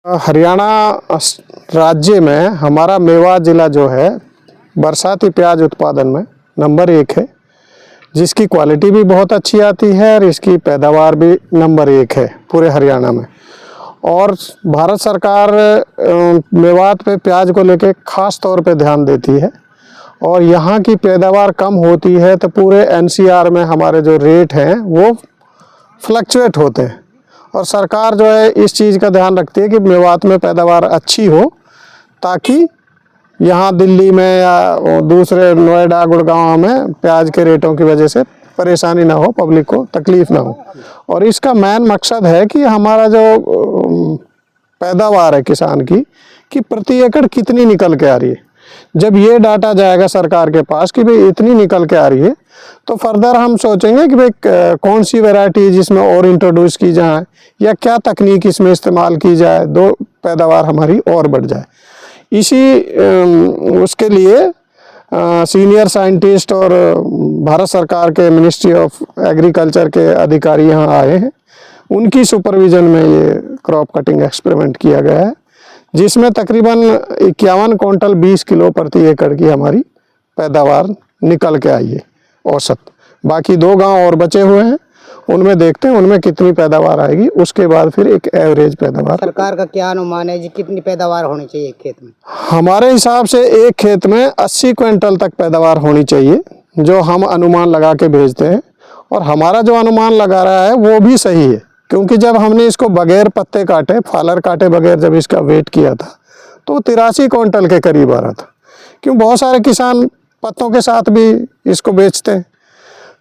हरियाणा राज्य में हमारा मेवात ज़िला जो है बरसाती प्याज उत्पादन में नंबर 1 है, जिसकी क्वालिटी भी बहुत अच्छी आती है और इसकी पैदावार भी नंबर 1 है पूरे हरियाणा में। और भारत सरकार मेवात पे प्याज को लेके ख़ास तौर पे ध्यान देती है और यहाँ की पैदावार कम होती है तो पूरे एनसीआर में हमारे जो रेट हैं वो फ्लक्चुएट होते हैं और सरकार जो है इस चीज़ का ध्यान रखती है कि मेवात में पैदावार अच्छी हो, ताकि यहाँ दिल्ली में या दूसरे नोएडा गुड़गांव में प्याज के रेटों की वजह से परेशानी ना हो, पब्लिक को तकलीफ़ ना हो। और इसका मेन मकसद है कि हमारा जो पैदावार है किसान की कि प्रति एकड़ कितनी निकल के आ रही है। जब ये डाटा जाएगा सरकार के पास कि भाई इतनी निकल के आ रही है, तो फर्दर हम सोचेंगे कि भाई कौन सी वैरायटी जिसमें और इंट्रोड्यूस की जाए या क्या तकनीक इसमें इस्तेमाल की जाए, दो पैदावार हमारी और बढ़ जाए। उसके लिए सीनियर साइंटिस्ट और भारत सरकार के मिनिस्ट्री ऑफ एग्रीकल्चर के अधिकारी यहाँ आए हैं। उनकी सुपरविज़न में ये क्रॉप कटिंग एक्सपेरिमेंट किया गया है, जिसमें तकरीबन 51 क्विंटल 20 किलो प्रति एकड़ की हमारी पैदावार निकल के आई है औसत। बाकी 2 गांव और बचे हुए हैं, उनमें देखते हैं उनमें कितनी पैदावार आएगी, उसके बाद फिर एक एवरेज पैदावार। सरकार का क्या अनुमान है जी कितनी पैदावार होनी चाहिए एक खेत में? हमारे हिसाब से एक खेत में 80 क्विंटल तक पैदावार होनी चाहिए, जो हम अनुमान लगा के भेजते हैं। और हमारा जो अनुमान लगा रहा है वो भी सही है, क्योंकि जब हमने इसको बगैर पत्ते काटे, फालर काटे बगैर जब इसका वेट किया था तो 83 क्विंटल के करीब आ रहा था। क्यों बहुत सारे किसान पत्तों के साथ भी इसको बेचते हैं,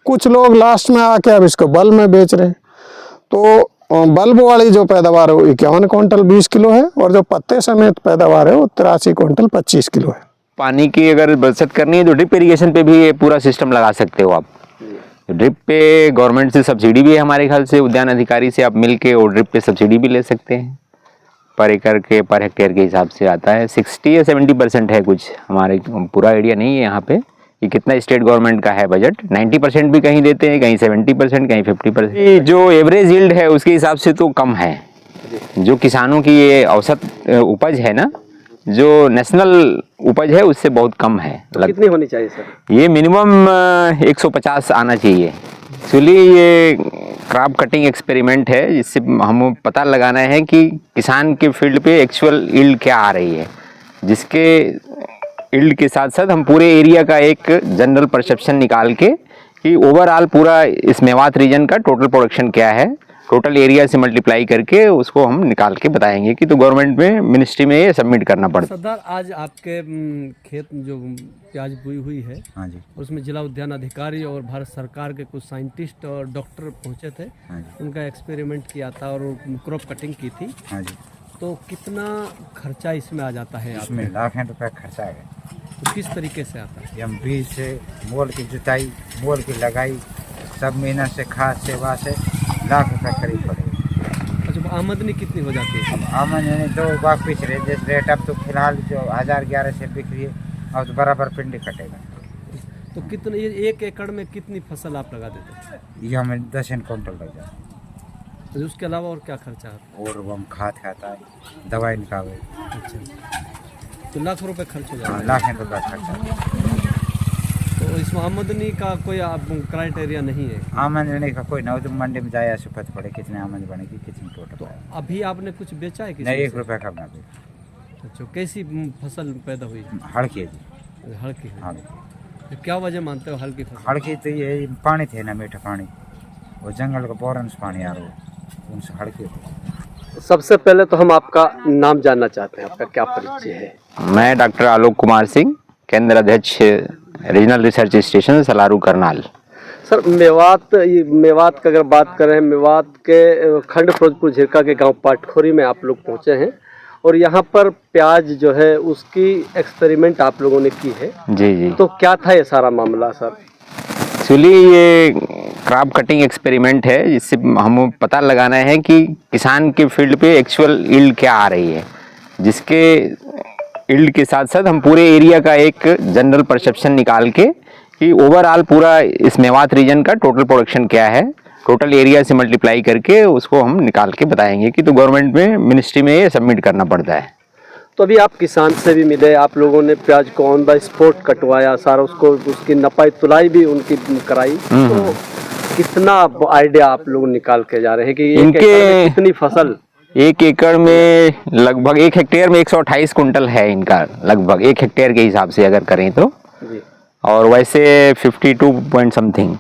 कुछ लोग लास्ट में आके अब इसको बल्ब में बेच रहे हैं। तो बल्ब वाली जो पैदावार है वो 51 क्विंटल 20 किलो है और जो पत्ते समेत पैदावार है वो 83 क्विंटल 25 किलो है। पानी की अगर बचत करनी है तो ड्रिप इरिगेशन पे भी ये पूरा सिस्टम लगा सकते हो आप। ड्रिप पे गवर्नमेंट से सब्सिडी भी है हमारे ख्याल से, उद्यान अधिकारी से आप मिल के और ड्रिप पे सब्सिडी भी ले सकते हैं। पर एकड़ के पर हेक्टेयर के हिसाब से आता है, 60 या 70% है कुछ, हमारे पूरा आइडिया नहीं है यहाँ पे कि कितना स्टेट गवर्नमेंट का है बजट। 90% भी कहीं देते हैं, कहीं 70%, कहीं 50%। जो एवरेज यील्ड है उसके हिसाब से तो कम है। जो किसानों की ये औसत उपज है ना, जो नेशनल उपज है उससे बहुत कम है। तो कितनी होनी चाहिए सर? ये मिनिमम 150 आना चाहिए। एक्चुअली ये क्रॉप कटिंग एक्सपेरिमेंट है, जिससे हम पता लगाना है कि किसान के फील्ड पे एक्चुअल यील्ड क्या आ रही है, जिसके यील्ड के साथ साथ हम पूरे एरिया का एक जनरल परसेप्शन निकाल के कि ओवरऑल पूरा इस मेवात रीजन का टोटल प्रोडक्शन क्या है, टोटल एरिया से मल्टीप्लाई करके उसको हम निकाल के बताएंगे कि तो गवर्नमेंट में मिनिस्ट्री में ये सबमिट करना पड़ता है। सरदार, आज आपके खेत में जो प्याज बोई हुई है, हाँ जी, उसमें जिला उद्यान अधिकारी और भारत सरकार के कुछ साइंटिस्ट और डॉक्टर पहुंचे थे। हाँ जी, उनका एक्सपेरिमेंट किया था और क्रॉप कटिंग की थी। हाँ जी। तो कितना खर्चा इसमें आ जाता है? इसमें लाखों रुपए खर्चा है। तो किस तरीके से आता है? हम बीज से मोल की जुताई, मोल की लगाई, सब मेहनत से, खाद से, वाह से लाख रुपए करीब पड़ेगा। अच्छा, आमदनी कितनी हो जाती है? आमदनी 2 बाग पिछ रहे, जैसे रेट अब तो फिलहाल जो 1011 से बिक रही है, अब तो बराबर पिंडी कटेगा। तो कितने, ये 1 एकड़ में कितनी फसल आप लगा देते हैं? ये हमें 10 क्विंटल लग जाता है। तो उसके अलावा और क्या खर्चा आता और वो हम खाद खाता है, दवाई निकाले। अच्छा, तो लाख रुपए खर्च हो जाता है। लाखों रुपये खर्चा। तो इसमें आमदनी का कोई क्राइटेरिया नहीं है? आमदनी का कोई ना, तो मंडी में जाए ऐसे पता पड़े कितनी आमदनी बनेगी, कितनी टोटल। तो अभी आपने कुछ बेचा है? नहीं, 1 रुपये का बना दे। अच्छा, कैसी फसल पैदा हुई? हड़की जी, हल्की हुई। हाँ। तो क्या वजह मानते हो हल्की फसल? हड़की तो ये पानी थे ना, मीठा पानी, वो जंगल का बोरन से पानी आ रहा है, उनसे हड़की थे। सबसे पहले तो हम आपका नाम जानना चाहते हैं, आपका क्या परिचय है? मैं डॉक्टर आलोक कुमार सिंह, केंद्र अध्यक्ष regional research station Salaru Karnal. Sir, Mewat का अगर बात करें, मेवात के खंड फिरोजपुर झिरका के गांव पाटखोरी में आप लोग पहुंचे हैं और यहाँ पर प्याज जो है उसकी एक्सपेरिमेंट आप लोगों ने की है। जी जी। तो क्या था ये सारा मामला सर? एक्चुअली ये क्रॉप कटिंग एक्सपेरिमेंट है, जिससे हम पता लगाना है कि किसान के फील्ड पे एक्चुअल यील्ड क्या आ रही है, जिसके यील्ड के साथ साथ हम पूरे एरिया का एक जनरल परसेप्शन निकाल के कि ओवरऑल पूरा इस मेवात रीजन का टोटल प्रोडक्शन क्या है, टोटल एरिया से मल्टीप्लाई करके उसको हम निकाल के बताएंगे कि तो गवर्नमेंट में मिनिस्ट्री में ये सबमिट करना पड़ता है। तो अभी आप किसान से भी मिले, आप लोगों ने प्याज को ऑन द स्पॉट कटवाया, सारा उसको उसकी नपाई तुलाई भी उनकी कराई, तो कितना आइडिया आप लोग निकाल के जा रहे हैं कि एक इनके- एकड़ में कितनी फसल? 1 एकड़ में लगभग 1 हेक्टेयर में 128 कुंटल है इनका, लगभग 1 हेक्टेयर के हिसाब से अगर करें तो, जी। और वैसे 52 पॉइंट समथिंग।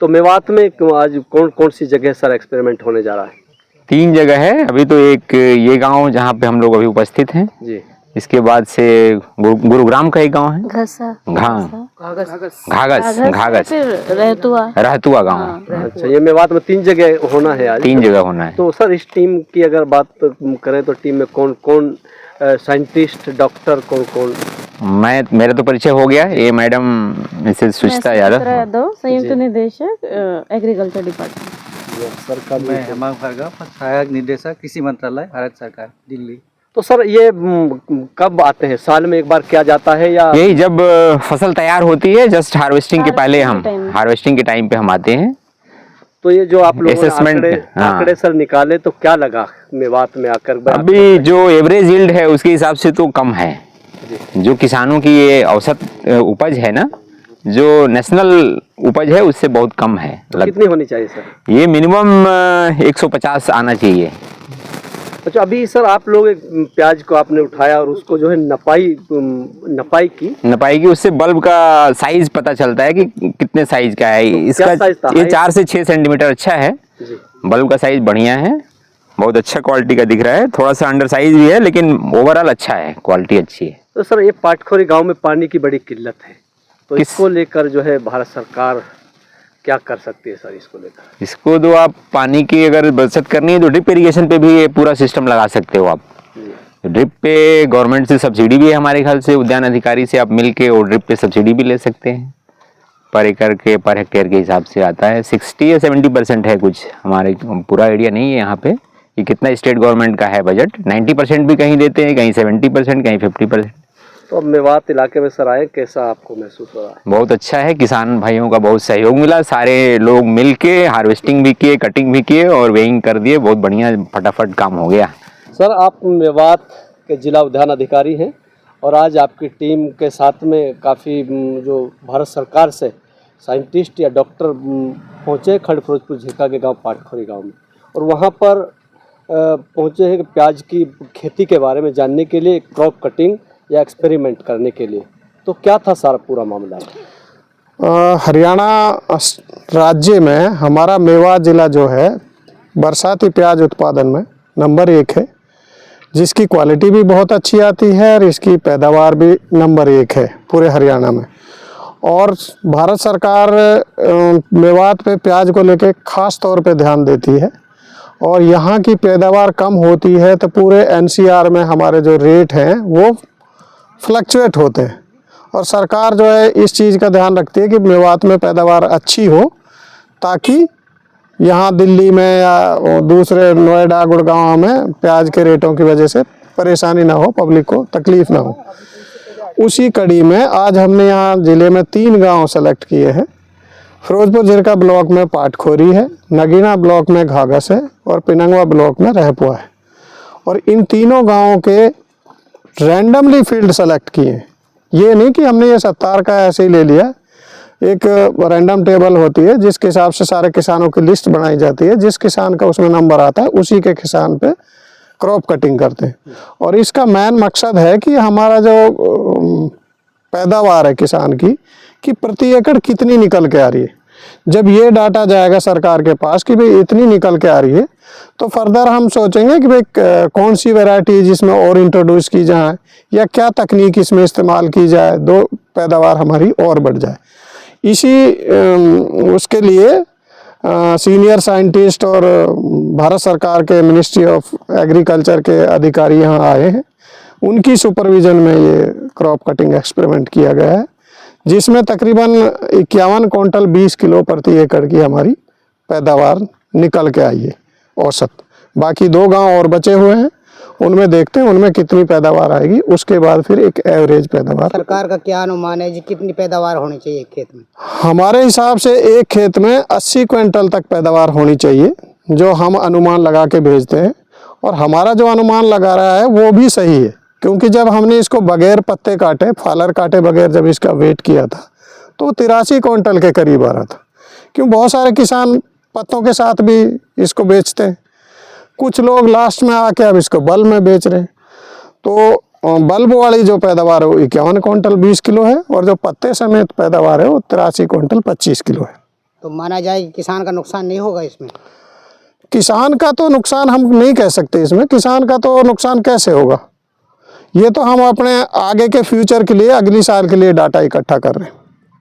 तो मेवात में आज कौन कौन सी जगह सर एक्सपेरिमेंट होने जा रहा है? 3 जगह है अभी तो। एक ये गांव जहाँ पे हम लोग अभी उपस्थित हैं, जी। इसके बाद से गुरुग्राम का एक गांव है, घसा घाघस फिर रहतुआ गांव। अच्छा, ये मेवात में 3 जगह होना है आज। 3 जगह होना है। तो सर इस टीम की अगर बात करें तो टीम में कौन कौन साइंटिस्ट, डॉक्टर, कौन कौन? मेरा तो परिचय हो गया। ये मैडम मिसेस सुचिता यादव, संयुक्त निदेशक एग्रीकल्चर डिपार्टमेंट। सर का मैं हेमंत भार्गव, सहायक निदेशक कृषि मंत्रालय, भारत सरकार, दिल्ली। तो सर ये कब आते हैं? साल में एक बार किया जाता है या? यही जब फसल तैयार होती है, जस्ट हार्वेस्टिंग के पहले हम हार्वेस्टिंग के टाइम पे हम आते हैं। तो ये जो आप लोगों ने Assessment, हाँ। आंकड़े सर निकाले तो क्या लगा मेवात में आकर? अभी जो एवरेज यील्ड है उसके हिसाब से तो कम है। जो किसानों की ये औसत उपज है ना, जो नेशनल उपज है उससे बहुत कम है। कितनी होनी चाहिए सर? ये मिनिमम 150 आना चाहिए। अच्छा, अभी सर आप लोग एक प्याज को आपने उठाया और उसको जो है नपाई की, उससे बल्ब का साइज पता चलता है कि कितने साइज का है। इसका size था? ये 4 से 6 सेंटीमीटर अच्छा है। जी। बल्ब का साइज बढ़िया है, बहुत अच्छा क्वालिटी का दिख रहा है। थोड़ा सा अंडर साइज भी है लेकिन ओवरऑल अच्छा है, क्वालिटी अच्छी है। तो सर ये पाटखोरी गांव में पानी की बड़ी किल्लत है, तो इसको लेकर जो है भारत सरकार क्या कर सकती है सर? इसको लेकर इसको तो आप पानी की अगर बचत करनी है तो ड्रिप इरिगेशन पे भी ये पूरा सिस्टम लगा सकते हो आप। ड्रिप पे गवर्नमेंट से सब्सिडी भी है हमारे ख्याल से, उद्यान अधिकारी से आप मिल के और ड्रिप पे सब्सिडी भी ले सकते हैं। पर एकड़ के, पर हेक्टेयर के हिसाब से आता है। 60 या 70% है कुछ, हमारे पूरा आइडिया नहीं है यहाँ पे कि कितना स्टेट गवर्नमेंट का है बजट। 90% भी कहीं देते हैं, कहीं 70%, कहीं 50%। तो अब मेवात इलाके में सर आए, कैसा आपको महसूस हो रहा है? बहुत अच्छा है, किसान भाइयों का बहुत सहयोग मिला। सारे लोग मिल के हार्वेस्टिंग भी किए, कटिंग भी किए और वेइंग कर दिए। बहुत बढ़िया, फटाफट काम हो गया। सर आप मेवात के जिला उद्यान अधिकारी हैं और आज आपकी टीम के साथ में काफ़ी जो भारत सरकार से साइंटिस्ट या डॉक्टर पहुँचे खंड फिरोजपुर झिरका के गांव पाटखोरी गांव में, और वहां पर पहुँचे हैं प्याज की खेती के बारे में जानने के लिए, क्रॉप कटिंग या एक्सपेरिमेंट करने के लिए। तो क्या था सारा पूरा मामला? हरियाणा राज्य में हमारा मेवात जिला जो है बरसाती प्याज उत्पादन में नंबर 1 है, जिसकी क्वालिटी भी बहुत अच्छी आती है और इसकी पैदावार भी नंबर 1 है पूरे हरियाणा में। और भारत सरकार मेवात पे प्याज को लेके ख़ास तौर पे ध्यान देती है और यहाँ की पैदावार कम होती है तो पूरे NCR में हमारे जो रेट हैं वो फ्लक्चुएट होते हैं। और सरकार जो है इस चीज़ का ध्यान रखती है कि मेवात में पैदावार अच्छी हो, ताकि यहाँ दिल्ली में या दूसरे नोएडा, गुड़गांव में प्याज के रेटों की वजह से परेशानी ना हो, पब्लिक को तकलीफ़ ना हो। उसी कड़ी में आज हमने यहाँ ज़िले में 3 गांव सेलेक्ट किए हैं। फिरोजपुर झिरका ब्लॉक में पाटखोरी है, नगीना ब्लॉक में घाघस है और पिनंगवा ब्लॉक में रहपुआ है। और इन तीनों गाँवों के रैंडमली फील्ड सेलेक्ट किए। ये नहीं कि हमने ये 70 का ऐसे ही ले लिया। एक रैंडम टेबल होती है जिसके हिसाब से सारे किसानों की लिस्ट बनाई जाती है। जिस किसान का उसमें नंबर आता है उसी के किसान पे क्रॉप कटिंग करते हैं। और इसका मेन मकसद है कि हमारा जो पैदावार है किसान की कि प्रति एकड़ कितनी निकल के आ रही है। जब ये डाटा जाएगा सरकार के पास कि भाई इतनी निकल के आ रही है, तो फर्दर हम सोचेंगे कि भाई कौन सी वैरायटी जिसमें और इंट्रोड्यूस की जाए या क्या तकनीक इसमें इस्तेमाल की जाए, दो पैदावार हमारी और बढ़ जाए। इसी उसके लिए सीनियर साइंटिस्ट और भारत सरकार के मिनिस्ट्री ऑफ एग्रीकल्चर के अधिकारी यहाँ आए हैं। उनकी सुपरविजन में ये क्रॉप कटिंग एक्सपेरिमेंट किया गया है, जिसमें तकरीबन 51 क्विंटल 20 किलो प्रति एकड़ की हमारी पैदावार निकल के आई है औसत। बाकी 2 गांव और बचे हुए हैं उनमें देखते हैं उनमें कितनी पैदावार आएगी, उसके बाद फिर एक एवरेज पैदावार। सरकार का क्या अनुमान है जी कितनी पैदावार होनी चाहिए एक खेत में? हमारे हिसाब से एक खेत में 80 क्विंटल तक पैदावार होनी चाहिए, जो हम अनुमान लगा के भेजते हैं। और हमारा जो अनुमान लगा रहा है वो भी सही है, क्योंकि जब हमने इसको बगैर पत्ते काटे, फालर काटे बगैर जब इसका वेट किया था तो 83 क्विंटल के करीब आ रहा था। क्यों, बहुत सारे किसान पत्तों के साथ भी इसको बेचते हैं, कुछ लोग लास्ट में आके अब इसको बल्ब में बेच रहे हैं। तो बल्ब वाली जो पैदावार है वो 51 क्विंटल 20 किलो है, और जो पत्ते समेत पैदावार है वो 83 क्विंटल 25 किलो है। तो माना जाए कि किसान का नुकसान नहीं होगा इसमें? किसान का तो नुकसान हम नहीं कह सकते इसमें, किसान का तो नुकसान कैसे होगा, ये तो हम अपने आगे के फ्यूचर के लिए, अगली साल के लिए डाटा इकट्ठा कर रहे हैं।